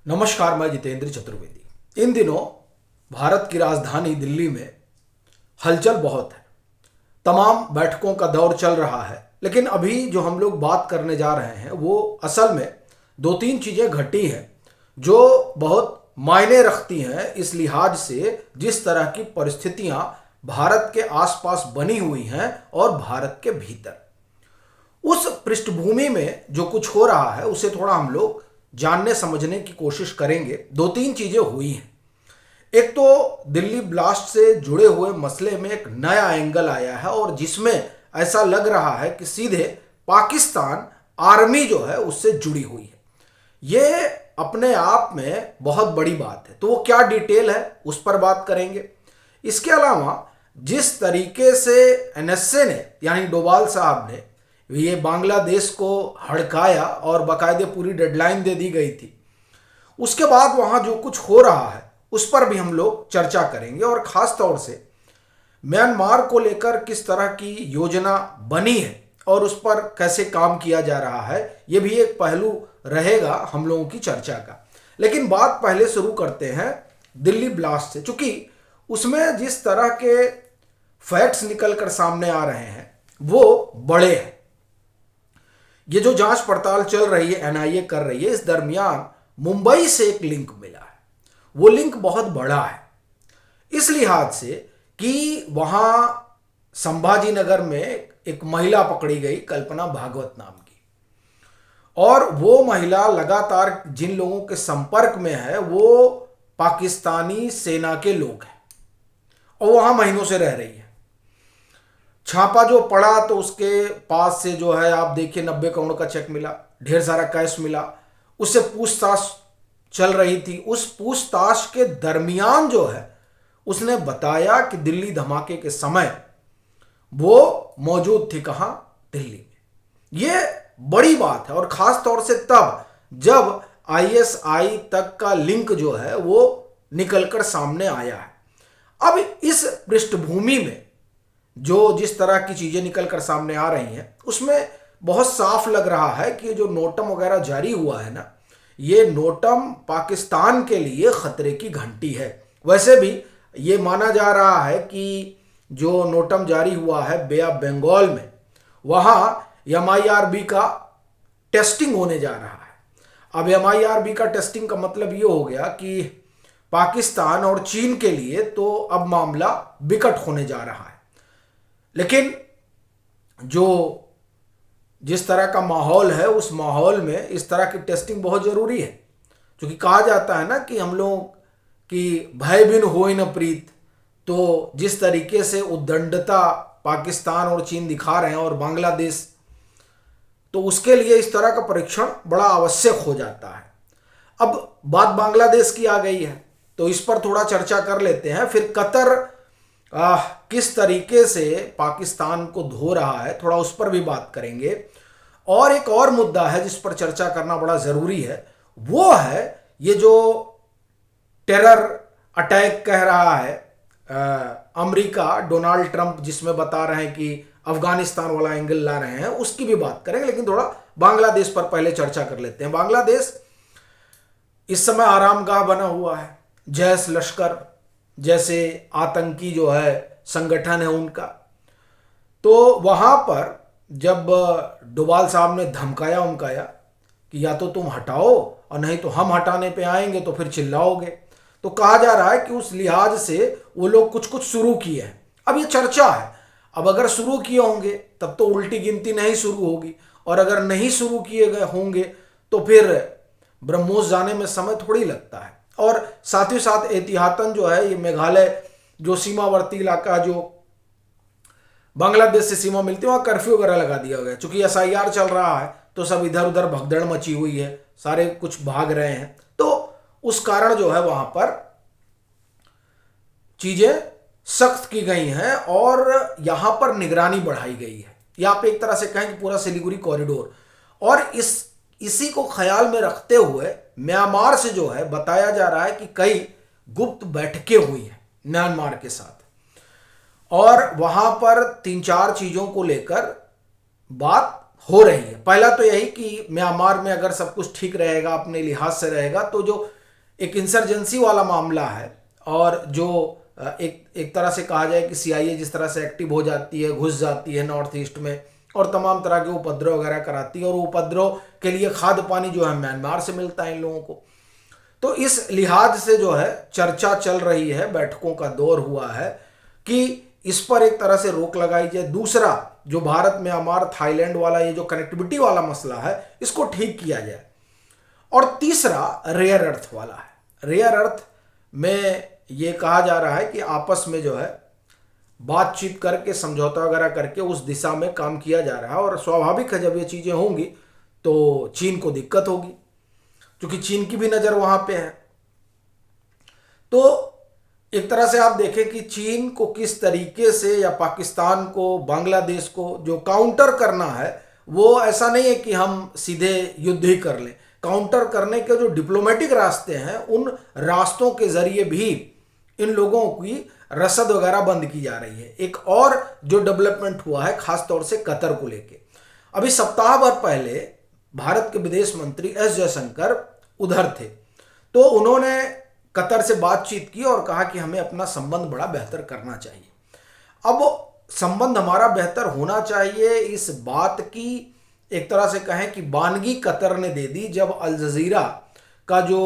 नमस्कार, मैं जितेंद्र चतुर्वेदी। इन दिनों भारत की राजधानी दिल्ली में हलचल बहुत है। तमाम बैठकों का दौर चल रहा है, लेकिन अभी जो हम लोग बात करने जा रहे हैं वो असल में दो तीन चीज़ें घटी हैं जो बहुत मायने रखती हैं इस लिहाज से जिस तरह की परिस्थितियां भारत के आसपास बनी हुई हैं और भारत के भीतर। उस पृष्ठभूमि में जो कुछ हो रहा है उसे थोड़ा हम लोग जानने समझने की कोशिश करेंगे। दो तीन चीजें हुई हैं। एक तो दिल्ली ब्लास्ट से जुड़े हुए मसले में एक नया एंगल आया है और जिसमें ऐसा लग रहा है कि सीधे पाकिस्तान आर्मी जो है उससे जुड़ी हुई है। ये अपने आप में बहुत बड़ी बात है। तो वो क्या डिटेल है उस पर बात करेंगे। इसके अलावा जिस तरीके से एनएसए ने यानी डोभाल साहब ने ये बांग्लादेश को हड़काया और बाकायदे पूरी डेडलाइन दे दी गई थी, उसके बाद वहां जो कुछ हो रहा है उस पर भी हम लोग चर्चा करेंगे और खास तौर से म्यांमार को लेकर किस तरह की योजना बनी है और उस पर कैसे काम किया जा रहा है, ये भी एक पहलू रहेगा हम लोगों की चर्चा का। लेकिन बात पहले शुरू करते हैं दिल्ली ब्लास्ट से, चूंकि उसमें जिस तरह के फैक्ट्स निकल कर सामने आ रहे हैं वो बड़े हैं। ये जो जांच पड़ताल चल रही है, एनआईए कर रही है, इस दरमियान मुंबई से एक लिंक मिला है। वो लिंक बहुत बड़ा है इस लिहाज से कि वहां संभाजी नगर में एक महिला पकड़ी गई, कल्पना भागवत नाम की, और वो महिला लगातार जिन लोगों के संपर्क में है वो पाकिस्तानी सेना के लोग हैं और वहां महीनों से रह रही है। छापा जो पड़ा तो उसके पास से जो है आप देखिए 90 करोड़ का चेक मिला, ढेर सारा कैश मिला। उससे पूछताछ चल रही थी। उस पूछताछ के दरमियान जो है उसने बताया कि दिल्ली धमाके के समय वो मौजूद थी कहां, दिल्ली में। ये बड़ी बात है और खास तौर से तब जब आईएसआई तक का लिंक जो है वो निकलकर सामने आया है। अब इस पृष्ठभूमि में जो जिस तरह की चीजें निकल कर सामने आ रही हैं उसमें बहुत साफ लग रहा है कि जो नोटम वगैरह जारी हुआ है ना, ये नोटम पाकिस्तान के लिए खतरे की घंटी है। वैसे भी ये माना जा रहा है कि जो नोटम जारी हुआ है बे ऑफ बंगाल में, वहां एमआईआरबी का टेस्टिंग होने जा रहा है। अब एमआईआरबी का टेस्टिंग का मतलब ये हो गया कि पाकिस्तान और चीन के लिए तो अब मामला बिकट होने जा रहा है। लेकिन जो जिस तरह का माहौल है उस माहौल में इस तरह की टेस्टिंग बहुत जरूरी है, क्योंकि कहा जाता है ना कि हम लोग की भय बिन होय न प्रीत। तो जिस तरीके से उद्दंडता पाकिस्तान और चीन दिखा रहे हैं और बांग्लादेश, तो उसके लिए इस तरह का परीक्षण बड़ा आवश्यक हो जाता है। अब बात बांग्लादेश की आ गई है तो इस पर थोड़ा चर्चा कर लेते हैं। फिर कतर किस तरीके से पाकिस्तान को धो रहा है, थोड़ा उस पर भी बात करेंगे। और एक और मुद्दा है जिस पर चर्चा करना बड़ा जरूरी है, वो है ये जो टेरर अटैक कह रहा है अमेरिका, डोनाल्ड ट्रंप, जिसमें बता रहे हैं कि अफगानिस्तान वाला एंगल ला रहे हैं, उसकी भी बात करेंगे। लेकिन थोड़ा बांग्लादेश पर पहले चर्चा कर लेते हैं। बांग्लादेश इस समय आरामगाह बना हुआ है। जैश लश्कर जैसे आतंकी जो है संगठन है उनका, तो वहां पर जब डोभाल साहब ने धमकाया उमकाया कि या तो तुम हटाओ और नहीं तो हम हटाने पे आएंगे तो फिर चिल्लाओगे, तो कहा जा रहा है कि उस लिहाज से वो लोग कुछ कुछ शुरू किए हैं। अब ये चर्चा है, अब अगर शुरू किए होंगे तब तो उल्टी गिनती नहीं शुरू होगी, और अगर नहीं शुरू किए गए होंगे तो फिर ब्रह्मोस जाने में समय थोड़ी लगता है। और साथ ही साथ एहतियातन जो है ये मेघालय जो सीमावर्ती इलाका जो बांग्लादेश से सीमा मिलती है वहां कर्फ्यू वगैरह लगा दिया गया। चूंकि एसआईआर चल रहा है तो सब इधर उधर भगदड़ मची हुई है, सारे कुछ भाग रहे हैं, तो उस कारण जो है वहां पर चीजें सख्त की गई हैं और यहां पर निगरानी बढ़ाई गई है। या आप एक तरह से कहें कि पूरा सिलीगुड़ी कॉरिडोर। और इसी को ख्याल में रखते हुए म्यांमार से जो है बताया जा रहा है कि कई गुप्त बैठकें हुई हैं म्यांमार के साथ, और वहां पर तीन चार चीजों को लेकर बात हो रही है। पहला तो यही कि म्यांमार में अगर सब कुछ ठीक रहेगा, अपने लिहाज से रहेगा, तो जो एक इंसर्जेंसी वाला मामला है और जो एक तरह से कहा जाए कि सीआईए जिस तरह से एक्टिव हो जाती है, घुस जाती है नॉर्थ ईस्ट में और तमाम तरह के उपद्रव वगैरह कराती है, और उपद्रव के लिए खाद्य पानी जो है म्यांमार से मिलता है इन लोगों को। तो इस लिहाज से जो है चर्चा चल रही है, बैठकों का दौर हुआ है कि इस पर एक तरह से रोक लगाई जाए। दूसरा, जो भारत म्यांमार थाईलैंड वाला ये जो कनेक्टिविटी वाला मसला है, इसको ठीक किया जाए। और तीसरा रेयर अर्थ वाला है। रेयर अर्थ में ये कहा जा रहा है कि आपस में जो है बातचीत करके, समझौता वगैरह करके उस दिशा में काम किया जा रहा है। और स्वाभाविक है जब ये चीज़ें होंगी तो चीन को दिक्कत होगी, क्योंकि चीन की भी नज़र वहाँ पे है। तो एक तरह से आप देखें कि चीन को किस तरीके से, या पाकिस्तान को, बांग्लादेश को जो काउंटर करना है, वो ऐसा नहीं है कि हम सीधे युद्ध ही कर लें। काउंटर करने के जो डिप्लोमेटिक रास्ते हैं, उन रास्तों के जरिए भी इन लोगों की रसद वगैरह बंद की जा रही है। एक और जो डेवलपमेंट हुआ है खासतौर से कतर को लेके, अभी सप्ताह भर पहले भारत के विदेश मंत्री एस जयशंकर उधर थे, तो उन्होंने कतर से बातचीत की और कहा कि हमें अपना संबंध बड़ा बेहतर करना चाहिए। अब संबंध हमारा बेहतर होना चाहिए, इस बात की एक तरह से कहें कि बानगी कतर ने दे दी जब अल जजीरा का जो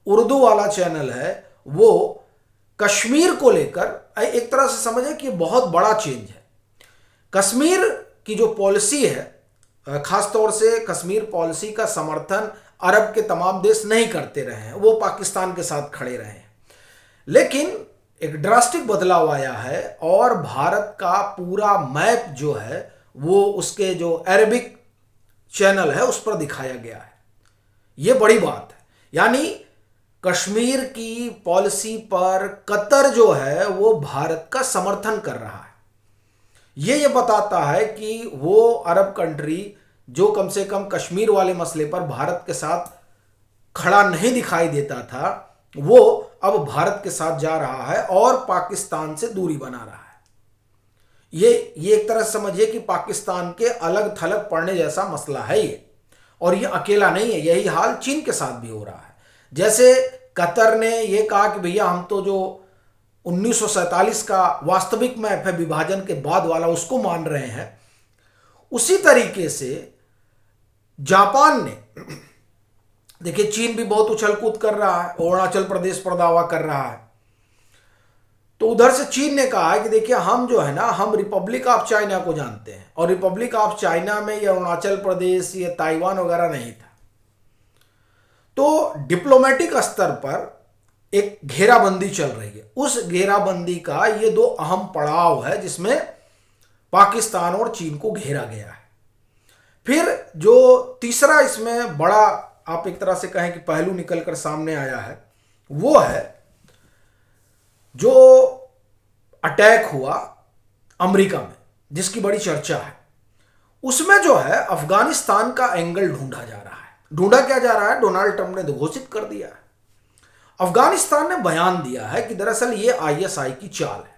उर्दू वाला चैनल है वो कश्मीर को लेकर, एक तरह से समझे कि बहुत बड़ा चेंज है। कश्मीर की जो पॉलिसी है, खासतौर से कश्मीर पॉलिसी का समर्थन अरब के तमाम देश नहीं करते रहे हैं, वो पाकिस्तान के साथ खड़े रहे हैं। लेकिन एक ड्रास्टिक बदलाव आया है और भारत का पूरा मैप जो है वो उसके जो अरबिक चैनल है उस पर दिखाया गया है। ये बड़ी बात है, यानी कश्मीर की पॉलिसी पर कतर जो है वो भारत का समर्थन कर रहा है। ये बताता है कि वो अरब कंट्री जो कम से कम कश्मीर वाले मसले पर भारत के साथ खड़ा नहीं दिखाई देता था, वो अब भारत के साथ जा रहा है और पाकिस्तान से दूरी बना रहा है। ये एक तरह से समझिए कि पाकिस्तान के अलग थलग पड़ने जैसा मसला है ये, और ये अकेला नहीं है, यही हाल चीन के साथ भी हो रहा है। जैसे कतर ने ये कहा कि भैया हम तो जो 1947 का वास्तविक मैप है विभाजन के बाद वाला उसको मान रहे हैं, उसी तरीके से जापान ने, देखिए चीन भी बहुत उछल कूद कर रहा है, अरुणाचल प्रदेश पर दावा कर रहा है, तो उधर से चीन ने कहा है कि देखिए हम जो है ना, हम रिपब्लिक ऑफ चाइना को जानते हैं, और रिपब्लिक ऑफ चाइना में ये अरुणाचल प्रदेश, ये ताइवान वगैरह नहीं था। तो डिप्लोमेटिक स्तर पर एक घेराबंदी चल रही है। उस घेराबंदी का ये दो अहम पड़ाव है जिसमें पाकिस्तान और चीन को घेरा गया है। फिर जो तीसरा इसमें बड़ा, आप एक तरह से कहें कि पहलू निकलकर सामने आया है, वो है जो अटैक हुआ अमेरिका में, जिसकी बड़ी चर्चा है। उसमें जो है अफगानिस्तान का एंगल ढूंढा जा रहा है। ढूंढा क्या जा रहा है? डोनाल्ड ट्रंप ने घोषित कर दिया है, अफगानिस्तान ने बयान दिया है कि दरअसल ये आईएसआई की चाल है।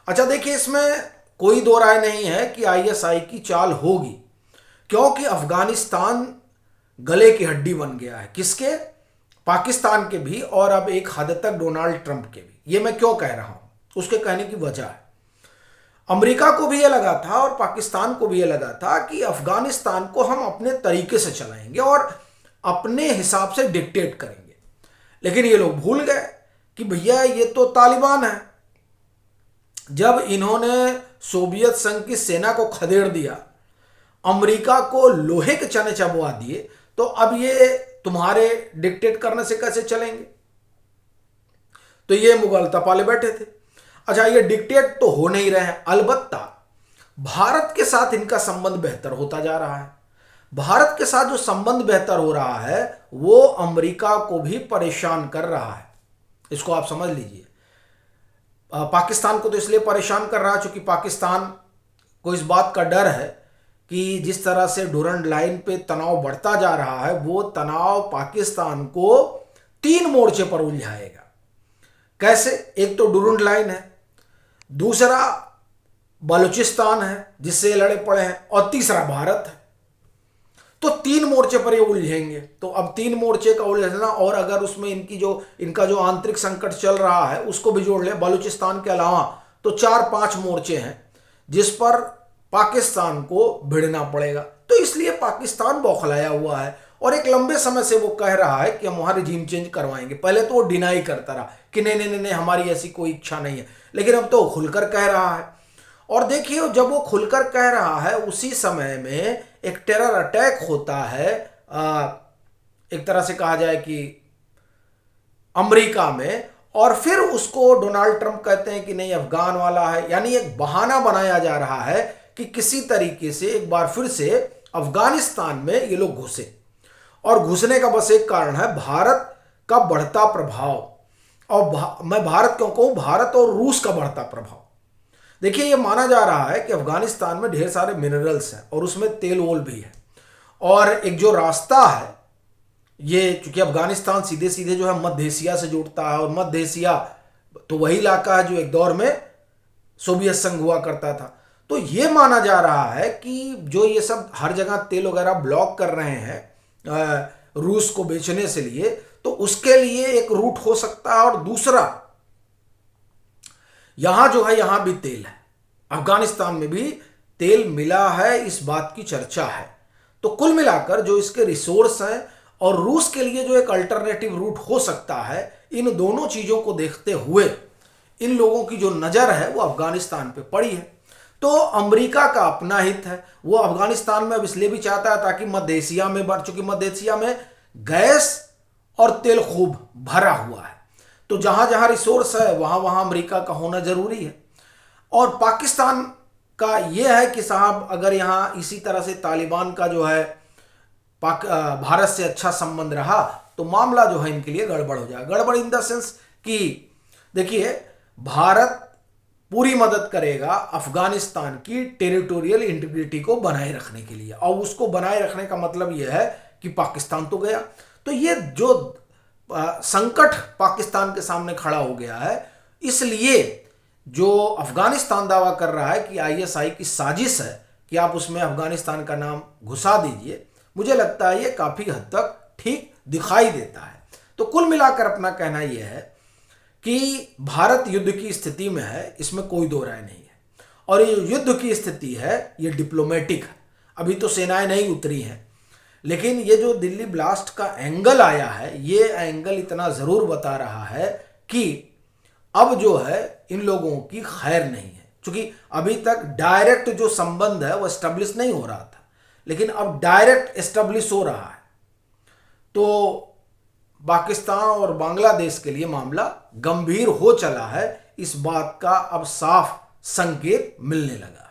अच्छा देखिए, इसमें कोई दो राय नहीं है कि आईएसआई की चाल होगी, क्योंकि अफगानिस्तान गले की हड्डी बन गया है। किसके? पाकिस्तान के भी, और अब एक हद तक डोनाल्ड ट्रंप के भी। ये मैं क्यों कह रहा हूं, उसके कहने की वजह है, अमेरिका को भी ये लगा था और पाकिस्तान को भी ये लगा था कि अफगानिस्तान को हम अपने तरीके से चलाएंगे और अपने हिसाब से डिक्टेट करेंगे। लेकिन ये लोग भूल गए कि भैया ये तो तालिबान है। जब इन्होंने सोवियत संघ की सेना को खदेड़ दिया, अमेरिका को लोहे के चने चबवा दिए, तो अब ये तुम्हारे डिक्टेट करने से कैसे चलेंगे? तो ये मुगल तपाले बैठे थे। अच्छा, ये डिक्टेट तो हो नहीं रहे हैं, अलबत्ता भारत के साथ इनका संबंध बेहतर होता जा रहा है। भारत के साथ जो संबंध बेहतर हो रहा है वो अमेरिका को भी परेशान कर रहा है। इसको आप समझ लीजिए। पाकिस्तान को तो इसलिए परेशान कर रहा है क्योंकि पाकिस्तान को इस बात का डर है कि जिस तरह से डुरंड लाइन पे तनाव बढ़ता जा रहा है, वो तनाव पाकिस्तान को 3 मोर्चे पर उलझाएगा। कैसे? एक तो डुरंड लाइन है, दूसरा बलूचिस्तान है जिससे लड़े पड़े हैं, और तीसरा भारत है। तो 3 मोर्चे पर ये उलझेंगे। तो अब 3 मोर्चे का उलझना, और अगर उसमें इनका जो आंतरिक संकट चल रहा है उसको भी जोड़ ले, बलूचिस्तान के अलावा, तो 4-5 मोर्चे हैं जिस पर पाकिस्तान को भिड़ना पड़ेगा। तो इसलिए पाकिस्तान बौखलाया हुआ है और एक लंबे समय से वो कह रहा है कि हम वहां रिजीम चेंज करवाएंगे। पहले तो वो डिनाई करता रहा कि नहीं नहीं नहीं, हमारी ऐसी कोई इच्छा नहीं है, लेकिन अब तो खुलकर कह रहा है। और देखिए, जब वो खुलकर कह रहा है उसी समय में एक टेरर अटैक होता है, एक तरह से कहा जाए कि अमेरिका में, और फिर उसको डोनाल्ड ट्रंप कहते हैं कि नहीं अफगान वाला है। यानी एक बहाना बनाया जा रहा है कि किसी तरीके से एक बार फिर से अफगानिस्तान में ये लोग घुसे, और घुसने का बस एक कारण है, भारत का बढ़ता प्रभाव। और मैं भारत क्यों कहूं, भारत और रूस का बढ़ता प्रभाव। देखिए, ये माना जा रहा है कि अफगानिस्तान में ढेर सारे मिनरल्स हैं और उसमें तेल वोल भी है, और एक जो रास्ता है, ये चूंकि अफगानिस्तान सीधे सीधे जो है मध्य एशिया से जुड़ता है, और मध्य एशिया तो वही इलाका है जो एक दौर में सोवियत संघ हुआ करता था। तो ये माना जा रहा है कि जो ये सब हर जगह तेल वगैरह ब्लॉक कर रहे हैं रूस को बेचने से लिए, तो उसके लिए एक रूट हो सकता है। और दूसरा, यहां जो है यहां भी तेल है, अफगानिस्तान में भी तेल मिला है, इस बात की चर्चा है। तो कुल मिलाकर जो इसके रिसोर्स हैं और रूस के लिए जो एक अल्टरनेटिव रूट हो सकता है, इन दोनों चीजों को देखते हुए इन लोगों की जो नजर है वो अफगानिस्तान पे पड़ी है। तो अमेरिका का अपना हित है, वो अफगानिस्तान में अब इसलिए भी चाहता है ताकि मध्य एशिया में बढ़, चुकी मध्य एशिया में गैस और तेल खूब भरा हुआ है, तो जहां जहां रिसोर्स है वहां वहां अमेरिका का होना जरूरी है। और पाकिस्तान का यह है कि साहब, अगर यहां इसी तरह से तालिबान का जो है भारत से अच्छा संबंध रहा तो मामला जो है इनके लिए गड़बड़ हो जाएगा। गड़बड़ इन द सेंस कि देखिए, भारत पूरी मदद करेगा अफगानिस्तान की टेरिटोरियल इंटीग्रिटी को बनाए रखने के लिए, और उसको बनाए रखने का मतलब यह है कि पाकिस्तान तो गया। तो ये जो संकट पाकिस्तान के सामने खड़ा हो गया है, इसलिए जो अफगानिस्तान दावा कर रहा है कि आईएसआई की साजिश है कि आप उसमें अफगानिस्तान का नाम घुसा दीजिए, मुझे लगता है ये काफी हद तक ठीक दिखाई देता है। तो कुल मिलाकर अपना कहना यह है कि भारत युद्ध की स्थिति में है, इसमें कोई दो राय नहीं है। और ये युद्ध की स्थिति है ये डिप्लोमेटिक है, अभी तो सेनाएं नहीं उतरी हैं, लेकिन ये जो दिल्ली ब्लास्ट का एंगल आया है, ये एंगल इतना जरूर बता रहा है कि अब जो है इन लोगों की खैर नहीं है। क्योंकि अभी तक डायरेक्ट जो संबंध है वो एस्टेब्लिश नहीं हो रहा था, लेकिन अब डायरेक्ट एस्टेब्लिश हो रहा है। तो पाकिस्तान और बांग्लादेश के लिए मामला गंभीर हो चला है, इस बात का अब साफ संकेत मिलने लगा।